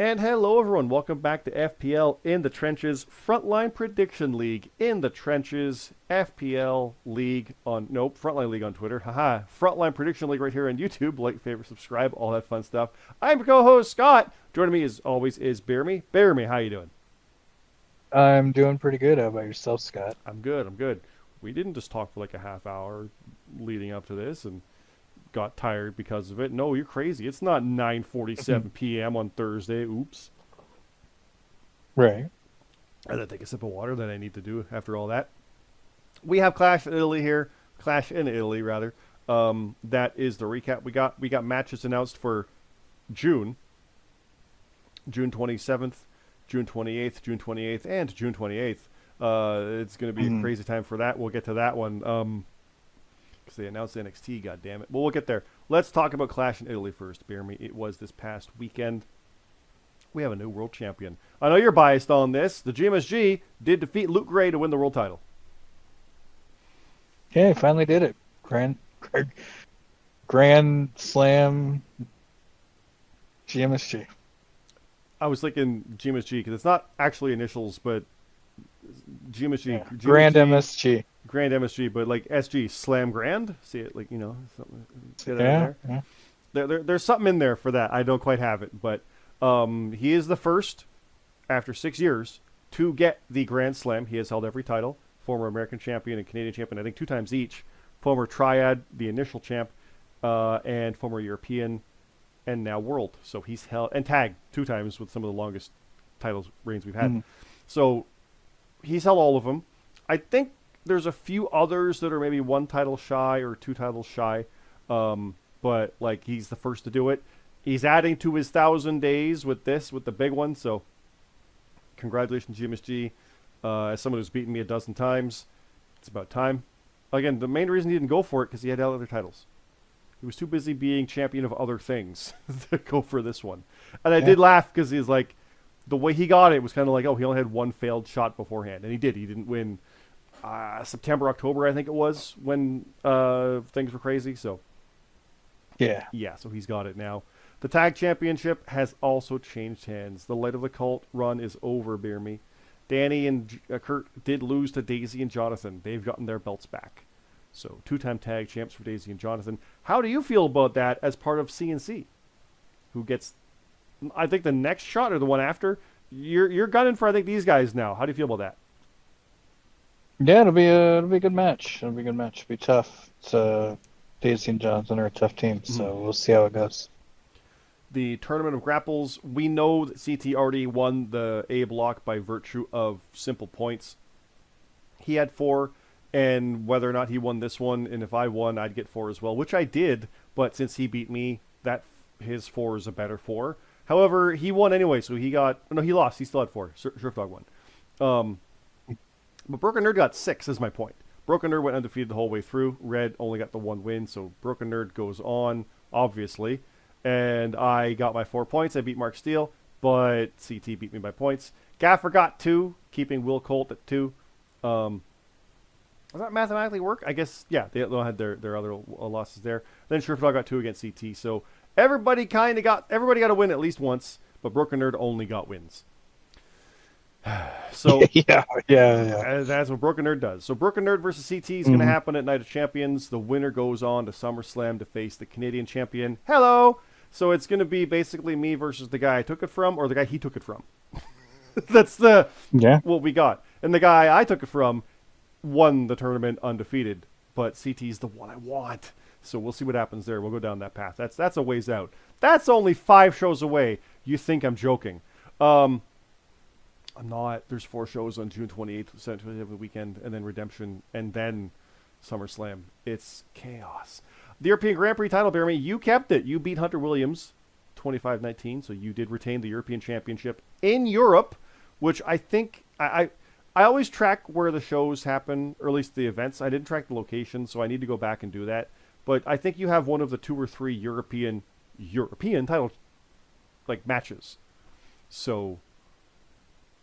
And hello, everyone. Welcome back to FPL in the Trenches, Frontline Prediction League in the Trenches, FPL League on, nope, Frontline League on Twitter. Haha. Frontline Prediction League right here on YouTube. Like, favorite, subscribe, all that fun stuff. I'm your co-host, Scott. Joining me, as always, is BeerMe. BeerMe, how you doing? I'm doing pretty good. How about yourself, Scott? I'm good. I'm good. We didn't just talk for like a half hour leading up to this and got tired because of it. No, you're crazy. It's not 9:47 p.m. on Thursday. Oops. Right. And then take a sip of water that I need to do after all that. We have Clash in Italy here. Clash in Italy, rather. That is the recap. We got matches announced for June. June 27th, June 28th, June 28th, and June 28th. It's going to be a Mhm. crazy time for that. We'll get to that one. Because they announced NXT, God damn it. Well, we'll get there. Let's talk about Clash in Italy first, Bear Me. It was this past weekend. We have a new world champion. I know you're biased on this. The GMSG did defeat Luke Gray to win the world title. Okay, finally did it. Grand Slam GMSG. I was thinking GMSG because it's not actually initials, but GMSG, Yeah. Grand GMSG, MSG. Grand MSG, but like SG, Slam Grand. See it, like, something, get it out Yeah. there. Yeah. There's something in there for that. I don't quite have it, but he is the first, after 6 years, to get the Grand Slam. He has held every title, former American champion and Canadian champion, I think 2 times each, former Triad, the initial champ, and former European, and now World. So he's held, and Tag 2 times with some of the longest titles reigns we've had. Mhm. So he's held all of them. I think there's a few others that are maybe 1 title shy or 2 titles shy. But like he's the first to do it. He's adding to his 1,000 days with the big one. So congratulations, GMSG. As someone who's beaten me a dozen times, it's about time. Again, the main reason he didn't go for it because he had other titles. He was too busy being champion of other things to go for this one. And I Yeah. did laugh because he's like, the way he got it was kind of like, oh, he only had one failed shot beforehand, and he did. He didn't win September, October, I think it was, when things were crazy. So Yeah. yeah, so he's got it now. The tag championship has also changed hands. The Light of the Cult run is over, Beer Me. Danny and Kurt did lose to Daisy and Jonathan. They've gotten their belts back. So 2-time tag champs for Daisy and Jonathan. How do you feel about that as part of CNC? Who gets, I think, the next shot or the one after? You're gunning for, I think, these guys now. How do you feel about that? Yeah, it'll be a good match. It'll be a good match. It'll be tough. It's Daisy and Johnson are a tough team, Mhm. so we'll see how it goes. The Tournament of Grapples, we know that CT already won the A block by virtue of simple points. He had 4, and whether or not he won this one, and if I won, I'd get 4 as well, which I did. But since he beat me, that his 4 is a better 4. However, he won anyway, so he got, no, he lost. He still had 4. Surf Dog won. Um, but Broken Nerd got 6, is my point. Broken Nerd went undefeated the whole way through. Red only got the 1 win, so Broken Nerd goes on, obviously. And I got my 4 points. I beat Mark Steele, but CT beat me by points. Gaffer got 2, keeping Will Colt at 2. Does that mathematically work? I guess, yeah, they all had their other losses there. Then Surfdog got 2 against CT. So everybody got a win at least once, but Broken Nerd only got wins. So Yeah. Yeah. Yeah. that's what Broken Nerd does. So Broken Nerd versus CT is going to Mhm. happen at Night of Champions. The winner goes on to SummerSlam to face the Canadian champion. Hello! So it's going to be basically me versus the guy I took it from, or the guy he took it from. That's Yeah. what we got. And the guy I took it from won the tournament undefeated, but CT's the one I want. So we'll see what happens there. We'll go down that path. That's a ways out. That's only 5 shows away. You think I'm joking? I'm not. There's 4 shows on June 28th, the weekend, and then Redemption, and then SummerSlam. It's chaos. The European Grand Prix title, Bear Me, you kept it. You beat Hunter Williams 25-19, so you did retain the European Championship in Europe, which I think I always track where the shows happen, or at least the events. I didn't track the location, so I need to go back and do that. But I think you have one of the 2 or 3 European title like matches. So,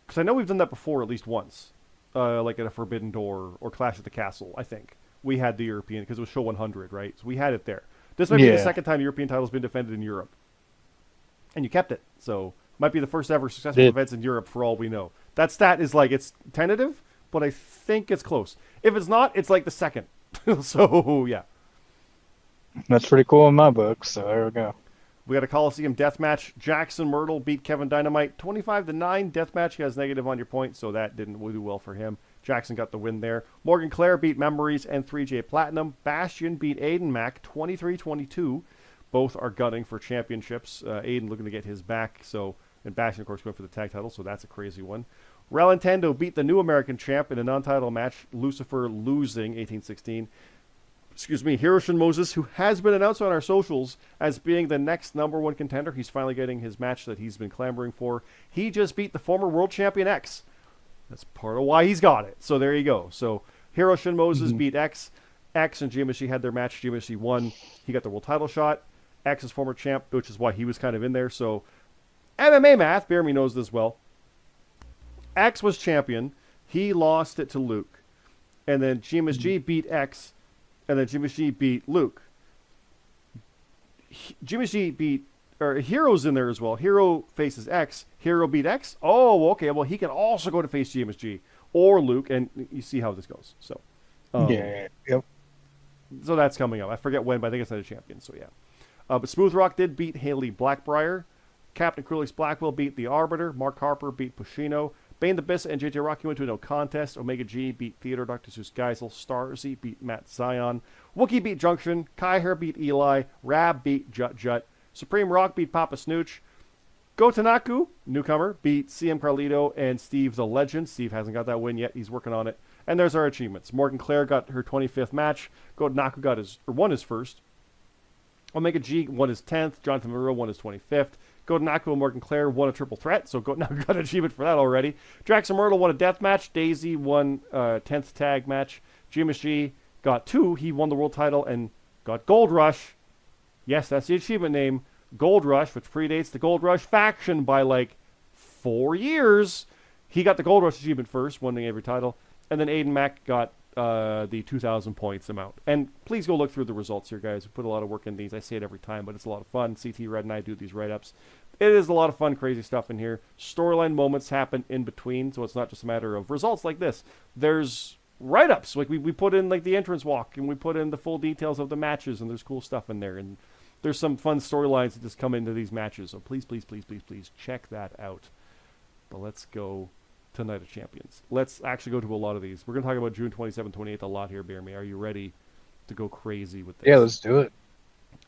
because I know we've done that before at least once, like at a Forbidden Door or Clash at the Castle. I think we had the European because it was show 100, right? So we had it there. This might be the Yeah. second time European title's been defended in Europe, and you kept it. So Might be the first ever successful Did. events in Europe for all we know. That stat is like, it's tentative, but I think it's close. If it's not, it's like the second. So, yeah. That's pretty cool in my book, so there we go. We got a Coliseum deathmatch. Jackson Myrtle beat Kevin Dynamite 25-9. Deathmatch, he has negative on your point, so that didn't do well for him. Jackson got the win there. Morgan Clare beat Memories and 3J Platinum. Bastion beat Aiden Mack 23-22. Both are gunning for championships. Aiden looking to get his back, and Bastion, of course, going for the tag title, so that's a crazy one. Relintendo beat the new American champ in a non-title match, Lucifer losing 18-16. Hiroshi Moses, who has been announced on our socials as being the next number one contender. He's finally getting his match that he's been clamoring for. He just beat the former world champion X. That's part of why he's got it. So there you go. So Hiroshi Moses beat X. X and GMSG had their match. GMSG won. He got the world title shot. X is former champ, which is why he was kind of in there. So MMA math, BeerMe knows this well. X was champion. He lost it to Luke. And then GMSG beat X. And then GMSG beat Luke. GMSG beat, or Hero's in there as well. Hero faces X. Hero beat X. Oh, okay. Well, he can also go to face GMSG or Luke, and you see how this goes. So, Yep. So that's coming up. I forget when, but I think it's Night of Champions. So yeah. But Smooth Rock did beat Haley Blackbriar. Captain Krulix Blackwell beat the Arbiter. Mark Harper beat Pushino. Bane the Bissa and JJ Rocky went to a no contest. Omega G beat Theodore Dr. Seuss Geisel. Starzy beat Matt Zion. Wookie beat Junction. Kaiher beat Eli. Rab beat Jut Jut. Supreme Rock beat Papa Snooch. Gotanaku, newcomer, beat CM Carlito and Steve the Legend. Steve hasn't got that win yet. He's working on it. And there's our achievements. Morgan Clare got her 25th match. Gotanaku won his first. Omega G won his 10th. Jonathan Monroe won his 25th. Gotanaku and Morgan Clare won a triple threat, so Gotanaku got an achievement for that already. Jackson Myrtle won a death match. Daisy won a 10th tag match. GMSG got 2. He won the world title and got Gold Rush. Yes, that's the achievement name. Gold Rush, which predates the Gold Rush faction by like 4 years. He got the Gold Rush achievement first, winning every title. And then Aiden Mack got the 2,000 points amount. And please go look through the results here, guys. We put a lot of work in these. I say it every time, but it's a lot of fun. CT Red and I do these write-ups. It is a lot of fun, crazy stuff in here. Storyline moments happen in between, so it's not just a matter of results like this. There's write-ups. Like we put in like the entrance walk, and we put in the full details of the matches, and there's cool stuff in there. And there's some fun storylines that just come into these matches. So please, please, please, please, please check that out. But let's go to Night of Champions. Let's actually go to a lot of these. We're going to talk about June 27th, 28th a lot here, BeerMe. Are you ready to go crazy with this? Yeah, let's do it.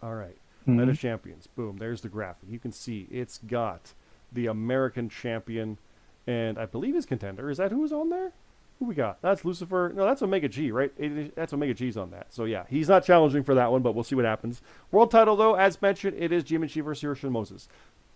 All right. Night of Champions. Boom. There's the graphic. You can see it's got the American champion and I believe his contender. Is that who's on there? Who we got? That's Lucifer. No, that's Omega G, right? That's Omega G's on that. So, yeah, he's not challenging for that one, but we'll see what happens. World title, though, as mentioned, it is GMSG versus Hiroshi Moses.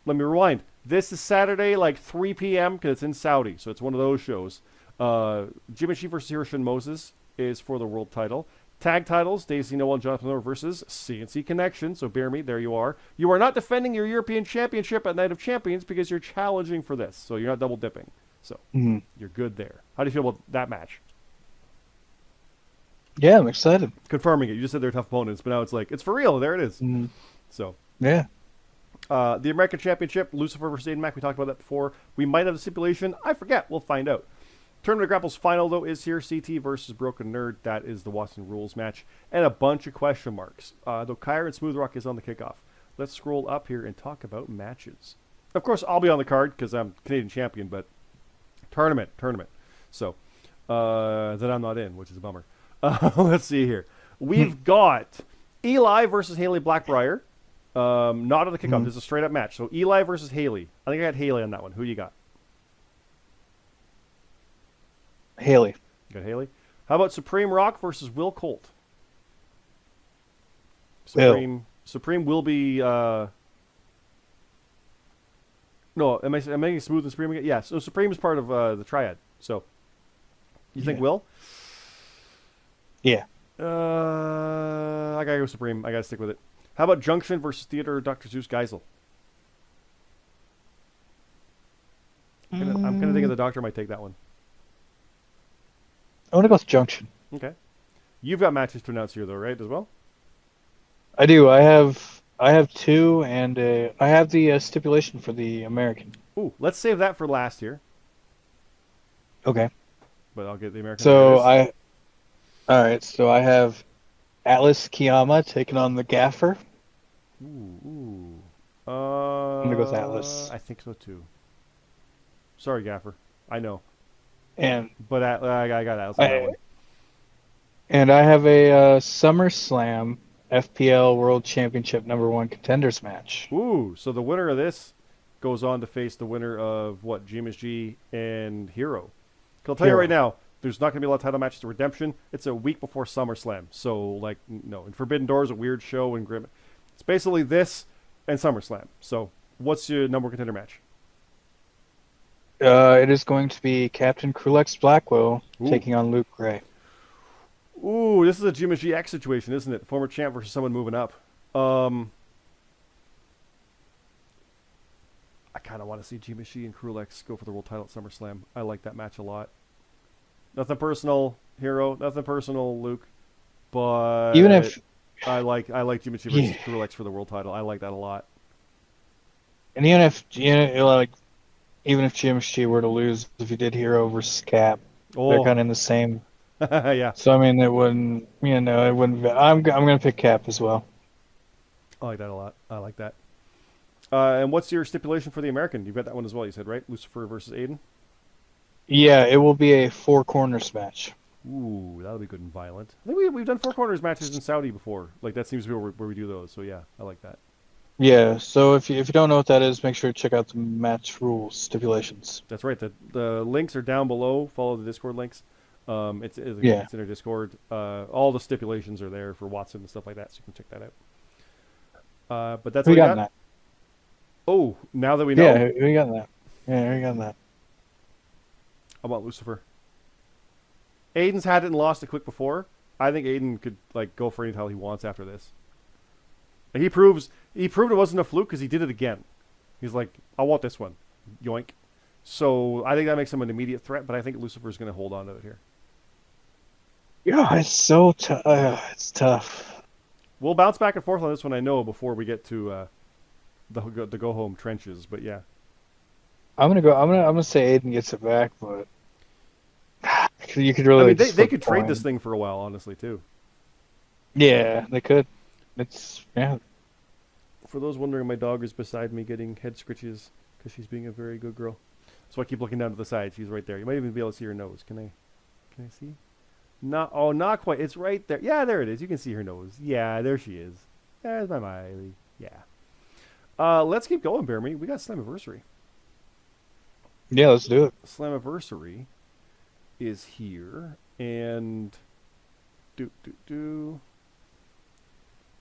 Let me rewind. This is Saturday, like 3 p.m., because it's in Saudi, so it's one of those shows. GMSG versus Hiroshi Moses is for the world title. Tag titles, Daisy Noel and Jonathan Miller versus CNC Connection. So, BeerMe, there you are. You are not defending your European Championship at Night of Champions because you're challenging for this, so you're not double dipping. So, you're good there. How do you feel about that match? Yeah, I'm excited. Confirming it. You just said they're tough opponents, but now it's like, it's for real. There it is. So, yeah. The American Championship, Lucifer versus Aiden Mack. We talked about that before. We might have a stipulation. I forget. We'll find out. Tournament of Grapples final, though, is here. CT versus Broken Nerd. That is the Watson Rules match. And a bunch of question marks. Though Kyra and Smooth Rock is on the kickoff. Let's scroll up here and talk about matches. Of course, I'll be on the card because I'm Canadian champion, but tournament. So, that I'm not in, which is a bummer. Let's see here. We've got Eli versus Haley Blackbriar. Not on the kickoff. This is a straight up match. So Eli versus Haley. I think I got Haley on that one. Who you got? Haley. You got Haley. How about Supreme Rock versus Will Colt? Supreme will be. No, am I making Smooth and Supreme again? Yeah. So Supreme is part of the triad. So you think Will? Yeah. I gotta go Supreme. I gotta stick with it. How about Junction versus Theodore Dr. Seuss Geisel? I'm kind of thinking the Doctor might take that one. I want to go with Junction. Okay. You've got matches to announce here, though, right, as well? I do. I have I have two, and I have the stipulation for the American. Ooh, let's save that for last here. Okay. But I'll get the American. There it So is. all right. So I have Atlas Kiyama taking on the Gaffer. Ooh. I'm gonna go with Atlas. I think so too. Sorry, Gaffer. I know. And But I got Atlas on that one. I have a SummerSlam FPL World Championship #1 contenders match. Ooh, so the winner of this goes on to face the winner of what, GMSG and Hero. I'll tell you right now, there's not going to be a lot of title matches to Redemption. It's a week before SummerSlam. So, like, no. And Forbidden Door is a weird show. And Grim. It's basically this and SummerSlam. So, what's your number one contender match? It is going to be Captain Krulex Blackwell Ooh. taking on Luke Gray. Ooh, this is a GMSG X situation, isn't it? Former champ versus someone moving up. I kind of want to see GMSG and Krulex go for the world title at SummerSlam. I like that match a lot. Nothing personal, Hero. Nothing personal, Luke. But Even if I like GMSG versus Krulex for the world title. I like that a lot. And even if even if GMSG were to lose, if you did Hero versus Cap, they're kind of in the same. Yeah. So I mean, it wouldn't. It wouldn't. I'm gonna pick Cap as well. I like that a lot. I like that. And what's your stipulation for the American? You've got that one as well. You said, right? Lucifer versus Aiden. Yeah, it will be a 4 corners match. Ooh, that'll be good and violent. I think we've done 4 corners matches in Saudi before. Like, that seems to be where we do those. So yeah, I like that. Yeah. So if you don't know what that is, make sure to check out the match rules stipulations. That's right. The links are down below. Follow the Discord links. It's in our Discord. All the stipulations are there for Watson and stuff like that, so you can check that out. But that's We all got you got. that. Oh, now that we know. Yeah, we got that. Yeah, we got that. How about Lucifer? Aiden's had it and lost it quick before. I think Aiden could go for any title he wants after this. And he proved it wasn't a fluke because he did it again. He's like, I want this one. Yoink. So I think that makes him an immediate threat, but I think Lucifer's going to hold on to it here. Yeah, it's so tough. It's tough. We'll bounce back and forth on this one, I know, before we get to the go home trenches. But yeah, I'm gonna say Aiden gets it back, but you could really. I mean, they could trade this thing for a while, honestly, too. Yeah, they could. It's For those wondering, my dog is beside me getting head scritches because she's being a very good girl. So I keep looking down to the side. She's right there. You might even be able to see her nose. Can I see? Not quite. It's right there. Yeah, there it is. You can see her nose. Yeah, there she is. There's my Miley. Yeah. Let's keep going, BeerMe. We got Slammiversary. Yeah, let's do it. Slammiversary is here, and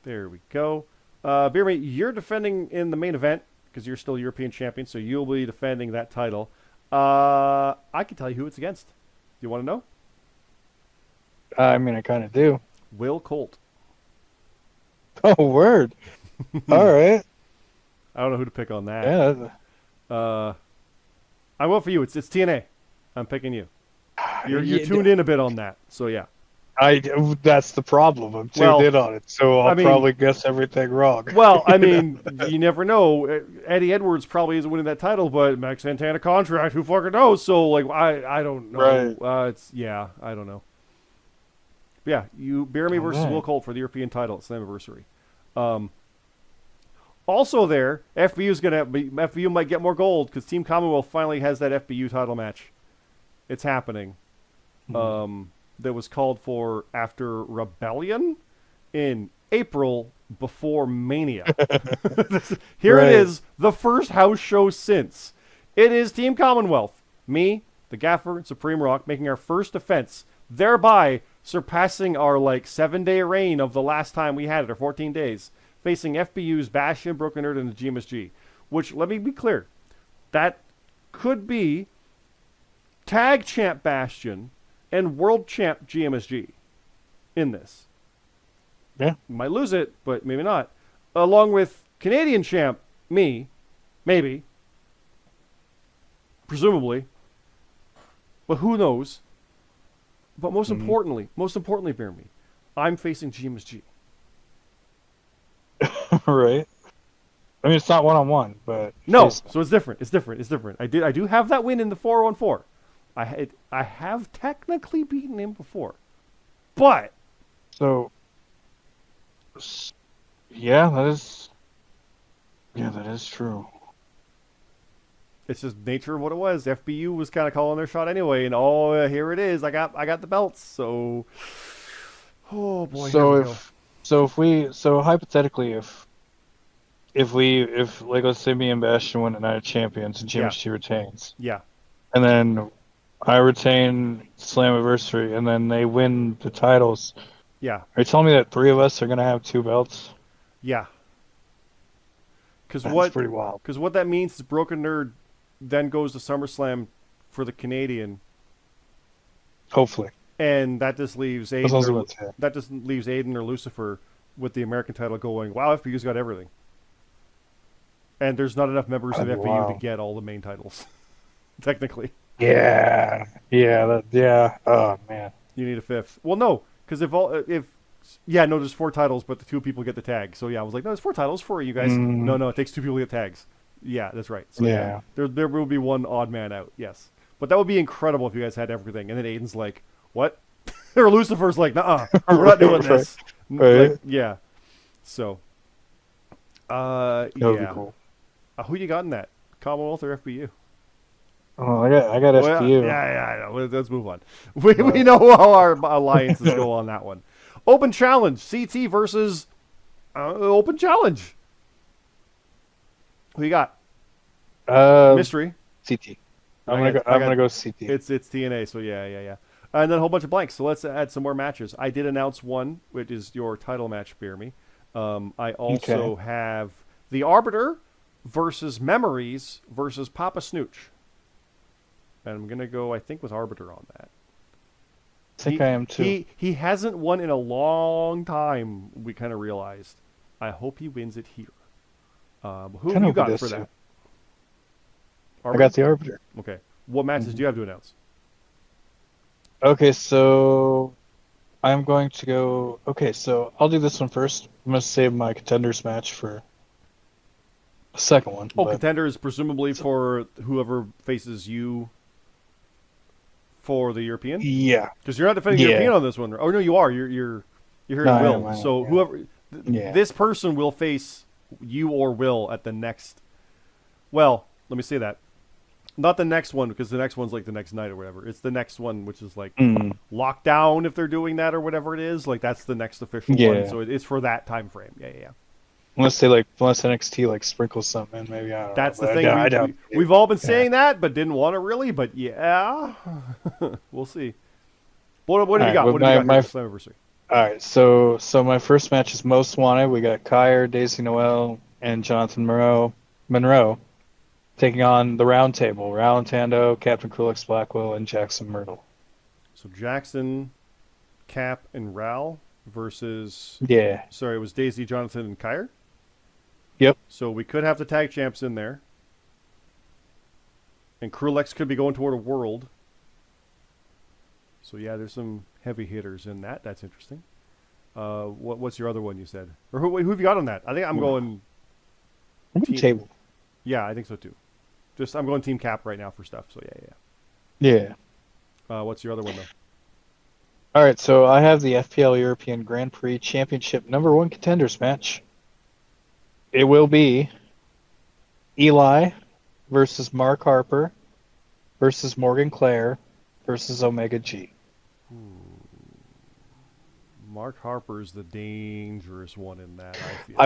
there we go. BeerMe, you're defending in the main event because you're still European champion, so you'll be defending that title. I can tell you who it's against. Do you want to know? I mean, I kind of do. Will Colt. Oh, word. All right. I don't know who to pick on that. Yeah. I vote for you. It's TNA. I'm picking you. You're tuned in a bit on that, so yeah. That's the problem. I'm tuned in on it, so I'll probably guess everything wrong. Well, I mean, you never know. Eddie Edwards probably isn't winning that title, but Max Santana contract, who fucking knows? So I don't know. Right. I don't know. But yeah, BeerMe versus Will Colt for the European title at Slammiversary. Also there, FBU might get more gold because Team Commonwealth finally has that FBU title match. It's happening. That was called for after Rebellion in April before Mania. Here it is, the first house show since. It is Team Commonwealth, me, the Gaffer, and Supreme Rock making our first defense, thereby surpassing our 7-day reign of the last time we had it, or 14 days, facing FBU's Bastion, Broken Earth, and the GMSG. Which, let me be clear, that could be Tag Champ Bastion and World Champ GMSG in this. Yeah. Might lose it, but maybe not. Along with Canadian Champ, me, maybe. Presumably. But who knows? But most importantly, BeerMe, I'm facing GMSG. Right. I mean, it's not 1-on-1, but No, facing him. so it's different. It's different. It's different. I do have that win in the 4-on-4. I have technically beaten him before, but So, yeah, that is true. it's just nature of what it was. FBU was kind of calling their shot anyway, and here it is. I got the belts. So, oh boy, here So we go. so hypothetically, if like let's say me and Bastion win a Night of Champions and Jimmy Yeah, G retains, yeah, and then I retain Slammiversary, and then they win the titles. yeah, Are you telling me that three of us are gonna have two belts? yeah. Because That's what pretty wild. because what that means is Broken Nerd then goes to SummerSlam for the Canadian, Hopefully, and that just leaves as long as we Aiden win or two. that just leaves Aiden or Lucifer with the American title going. Wow, FBU's got everything, and there's not enough members of That'd be FBU to wild. get all the main titles. Technically, Yeah. Oh man. you need a fifth. Well, no, because if yeah, no, there's 4 titles, but the 2 people get the tag. So yeah, I was like, no, there's 4 titles for you guys. Mm, No, it takes 2 people to get tags. Yeah, that's right. So yeah, yeah. there will be one odd man out. Yes, but that would be incredible if you guys had everything. And then Aiden's like, what? Or Lucifer's like, nah, we're not doing this. Right. Like, yeah. So, That would be yeah. cool. Who you got in that? Commonwealth or FBU? Oh, I got Well, FPU. yeah, I know. Let's move on. We know how our alliances go on that one. Open challenge: CT versus Open challenge. Who you got? Mystery. CT. I I'm got- gonna go CT. It's TNA, so yeah. And then a whole bunch of blanks. So let's add some more matches. I did announce one, which is your title match, BeerMe. I also have the Arbiter versus Memories versus Papa Snooch. And I'm gonna go, I think, with Arbiter on that. I think I am too. He hasn't won in a long time. We kind of realized. I hope he wins it here. Who have Kinda you hope he got does for too. that? I got the Arbiter. Okay. What matches do you have to announce? Okay, so I'm going to go. Okay, so I'll do this one first. I'm gonna save my contenders match for the second one. Oh, But contender is presumably for whoever faces you for the European, yeah, because you're not defending Yeah. European on this one. Oh no, you are. You're here No, in I Will. am, I am, So yeah. whoever Yeah. this person will face you or Will at the next. Well, let me say that. Not the next one, because the next one's like the next night or whatever. It's the next one, which is like lockdown if they're doing that or whatever it is. Like that's the next official one. Yeah. So it's for that time frame. Yeah. unless NXT like sprinkles something in, maybe I don't That's know. the But thing. I doubt. We've all been Yeah. saying that, but didn't want to really. But yeah, we'll see. What have you Alright, got? well, What have you got my- here for Slammiversary? All right, so my first match is Most Wanted. We got Kyer, Daisy Noel, and Jonathan Monroe taking on the Round Table: Ralantando, Captain Krulix Blackwell, and Jackson Myrtle. So Jackson, Cap, and Ral versus. Yeah. Sorry, it was Daisy, Jonathan, and Kyer. Yep. So we could have the tag champs in there, and Krulix could be going toward a world. So yeah, there's some heavy hitters in that. That's interesting. What's your other one you said? Or who have you got on that? I think I'm going. Team- Table. Yeah, I think so too. I'm going Team Cap right now for stuff. So yeah. Yeah. What's your other one though? All right, so I have the FPL European Grand Prix Championship #1 contenders match. It will be Eli versus Mark Harper versus Morgan Clare versus Omega G. Mark Harper's the dangerous one in that. I feel.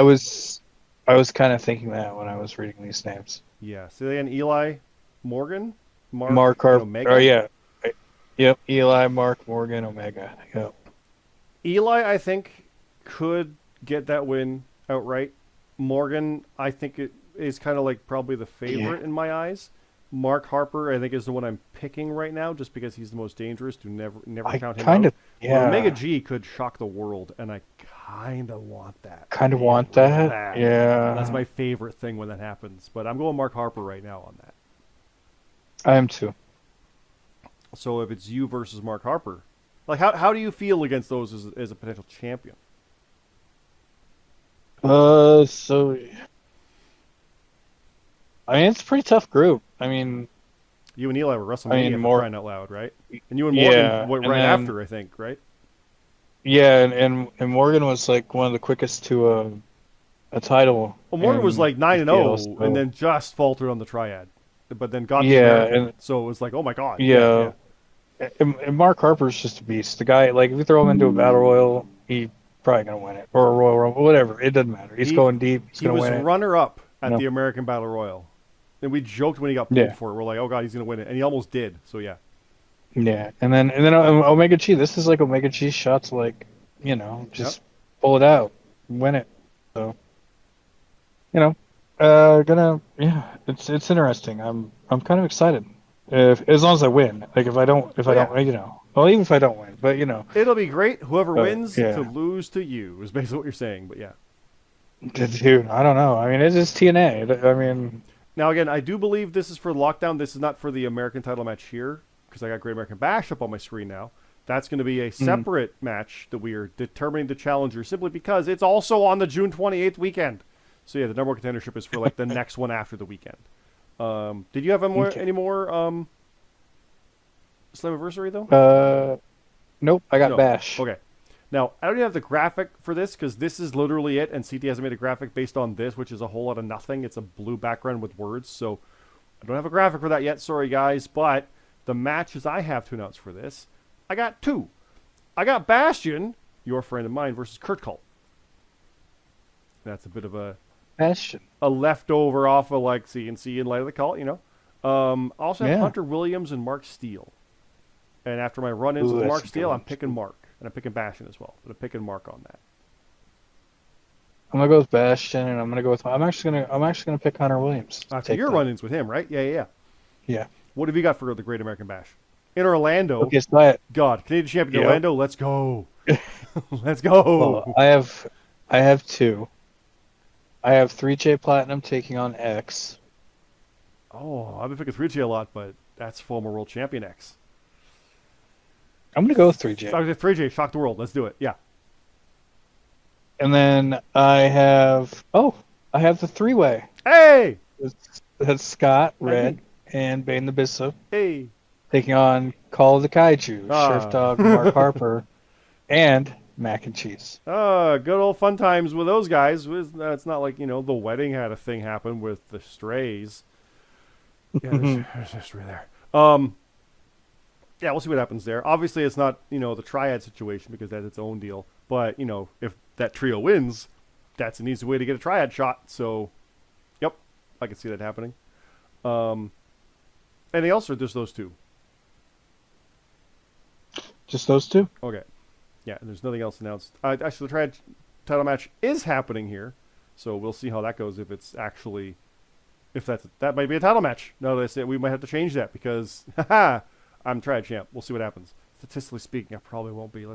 I was kind of thinking that when I was reading these names. Yeah. So then Eli, Morgan, Mark and Harper. Omega. Oh yeah. Yep. Eli, Mark, Morgan, Omega. Yep. Eli, I think, could get that win outright. Morgan, I think it is kind of like probably the favorite in my eyes. Mark Harper, I think, is the one I'm picking right now, just because he's the most dangerous. To never I count him kind out. of yeah. Omega G could shock the world, and I kind of want that. Kind of Yeah, want that. Yeah. That's my favorite thing when that happens. But I'm going Mark Harper right now on that. I am too. So if it's you versus Mark Harper, like how do you feel against those as a potential champion? So I mean, it's a pretty tough group. I mean, You and Eli were WrestleMania for more, crying out loud, right? And you and Morgan yeah, went and right then after, I think, right? yeah, and Morgan was like one of the quickest to a title Well, Morgan was in like 9 and FPL. 0, and So then just faltered on the triad, but then got the yeah, American. and So it was like, oh my god, yeah, yeah, yeah. and Mark Harper's just a beast. The guy, like, if you throw him into a battle royal, he probably gonna win it, or a Royal Rumble, whatever. It doesn't matter. He's He going deep. He's he gonna was win it. runner up You at know? the American Battle Royal, and we joked when he got pulled Yeah, for it. We're like, oh god, he's gonna win it, and he almost did. So yeah, yeah. And then Omega Chi. This is like Omega Chi's shots. Like, yep. just pull it out, win it. So you know, yeah. It's interesting. I'm kind of excited. If as long as I win. Like if Oh I yeah, don't, well, even if I don't win, but it'll be great. Whoever but wins to yeah. lose to you is basically what you're saying. But yeah. Dude, I don't know. I mean, it is TNA. I mean, Now again, I do believe this is for lockdown. This is not for the American title match here because I got Great American Bash up on my screen now. That's going to be a separate match that we are determining the challenger simply because it's also on the June 28th weekend. So yeah, the number one contendership is for like the next one after the weekend. Did you have okay. any more Slammiversary though? Nope. I got No. Bash. Okay. Now, I don't even have the graphic for this because this is literally it, and CT hasn't made a graphic based on this, which is a whole lot of nothing. It's a blue background with words, so I don't have a graphic for that yet. Sorry, guys. But the matches I have to announce for this, I got two. I got Bastion, your friend of mine, versus Kurt Cult. That's a bit of Bastion. a leftover off of like CNC in Light of the Cult, I also have Yeah. Hunter Williams and Mark Steele. And after my run-ins Ooh, with that's Mark a good Steele, I'm one. picking Mark. And I'm picking Bastion as well. But I'm picking Mark on that. I'm gonna go with Bastion, and I'm actually gonna pick Hunter Williams to After take your that. run-ins with him, right? Yeah, yeah, yeah. Yeah. What have you got for the Great American Bash? In Orlando, Okay, so God, Canadian champion yep. Orlando, let's go. Let's Well, go. I have two. I have 3J Platinum taking on X. Oh, I've been picking 3G a lot, but that's former world champion X. I'm gonna go with 3J. 3J, shock the world. Let's do it. Yeah. And then I have the three-way. Hey! That's Scott, Hey. Red, and Bane the Bishop Hey. taking on Call of the Kaiju, Sheriff Ah. Dog, Mark Harper, and Mac and Cheese. Good old fun times with those guys. It's not like, the wedding had a thing happen with the strays. Yeah, there's a stray there. Yeah, we'll see what happens there. Obviously, it's not, the triad situation because that's its own deal. But, if that trio wins, that's an easy way to get a triad shot. So, yep, I can see that happening. Anything else or just those two? Just those two? Okay. Yeah, and there's nothing else announced. Actually, the triad title match is happening here. So we'll see how that goes if it's actually... If that might be a title match. No, they say we might have to change that because, haha, I'm triad champ. We'll see what happens. Statistically speaking, I probably won't be.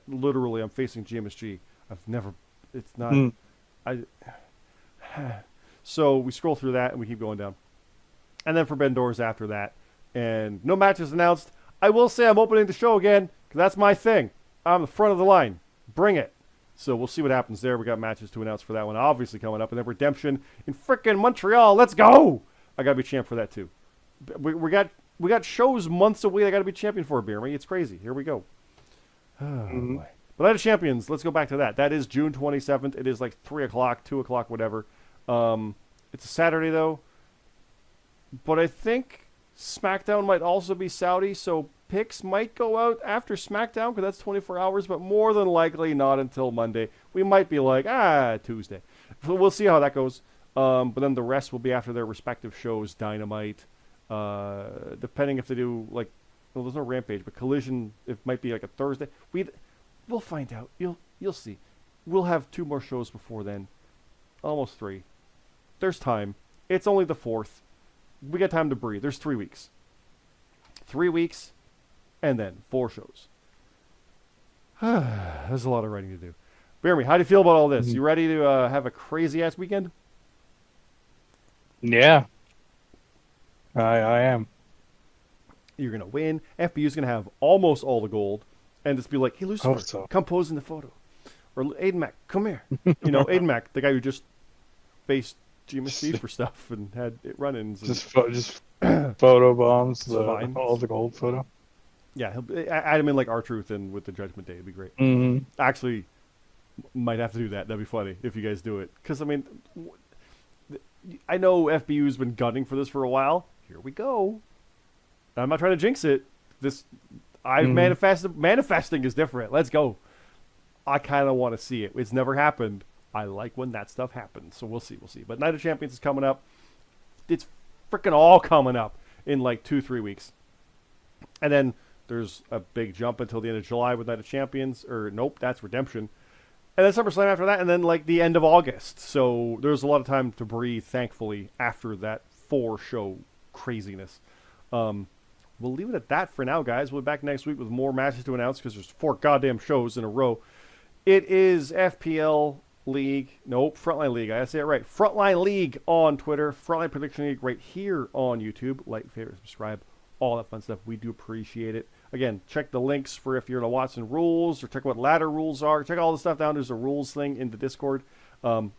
Literally, I'm facing GMSG. I've never. It's not. I. So we scroll through that and we keep going down, and then for Ben Doors after that, and no matches announced. I will say I'm opening the show again because that's my thing. I'm the front of the line. Bring it. So we'll see what happens there. We got matches to announce for that one, obviously coming up, and then Redemption in frickin' Montreal. Let's go! I gotta be champ for that too. We got shows months away. I gotta be champion for BeerMe. It's crazy. Here we go. Oh, boy. But Night of Champions. Let's go back to that. That is June 27th. It is like 3 o'clock, 2 o'clock, whatever. It's a Saturday though, but I think SmackDown might also be Saudi, so picks might go out after SmackDown because that's 24 hours, but more than likely not until Monday. We might be like, Tuesday. So we'll see how that goes. But then the rest will be after their respective shows, Dynamite. Depending if they do, like, well, there's no Rampage, but Collision, it might be like a Thursday. We'll find out. You'll see. We'll have 2 more shows before then. Almost 3. There's time. It's only the 4th. We got time to breathe. There's 3 weeks. 3 weeks. And then 4 shows. There's a lot of writing to do. BeerMe, how do you feel about all this? You ready to have a crazy-ass weekend? Yeah. I am. You're going to win. FBU's going to have almost all the gold. And just be like, hey, Lucifer, So. come pose in the photo. Or Aiden Mack, come here. Aiden Mack, the guy who just faced GMSC for stuff and had it run-ins. And Just photo bombs, fine. all the gold photo. yeah, add him in like R-Truth and with the Judgment Day. It'd be great. Mm-hmm. Actually, might have to do that. That'd be funny if you guys do it. Because, I mean, I know FBU's been gunning for this for a while. Here we go. I'm not trying to jinx it. Manifesting is different. Let's go. I kind of want to see it. It's never happened. I like when that stuff happens. So we'll see. But Night of Champions is coming up. It's freaking all coming up in like 2-3 weeks. And then there's a big jump until the end of July with Night of Champions. Or nope, that's Redemption. And then SummerSlam after that, and then like the end of August. So there's a lot of time to breathe, thankfully, after that 4-show craziness. We'll leave it at that for now, guys. We'll be back next week with more matches to announce because there's 4 goddamn shows in a row. It is FPL League. Nope, Frontline League. I gotta say it right. Frontline League on Twitter. Frontline Prediction League right here on YouTube. Like, favorite, subscribe, all that fun stuff. We do appreciate it. Again, check the links for if you're in a Watson rules, or check what ladder rules are. Check all the stuff down. There's a rules thing in the Discord.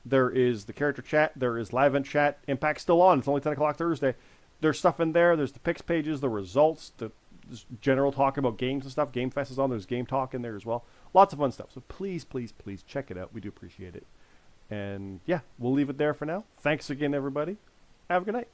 There is the character chat. There is live event chat. Impact's still on. It's only 10 o'clock Thursday. There's stuff in there. There's the picks pages, the results, the general talk about games and stuff. Game Fest is on. There's game talk in there as well. Lots of fun stuff. So please, please, please check it out. We do appreciate it. And yeah, we'll leave it there for now. Thanks again, everybody. Have a good night.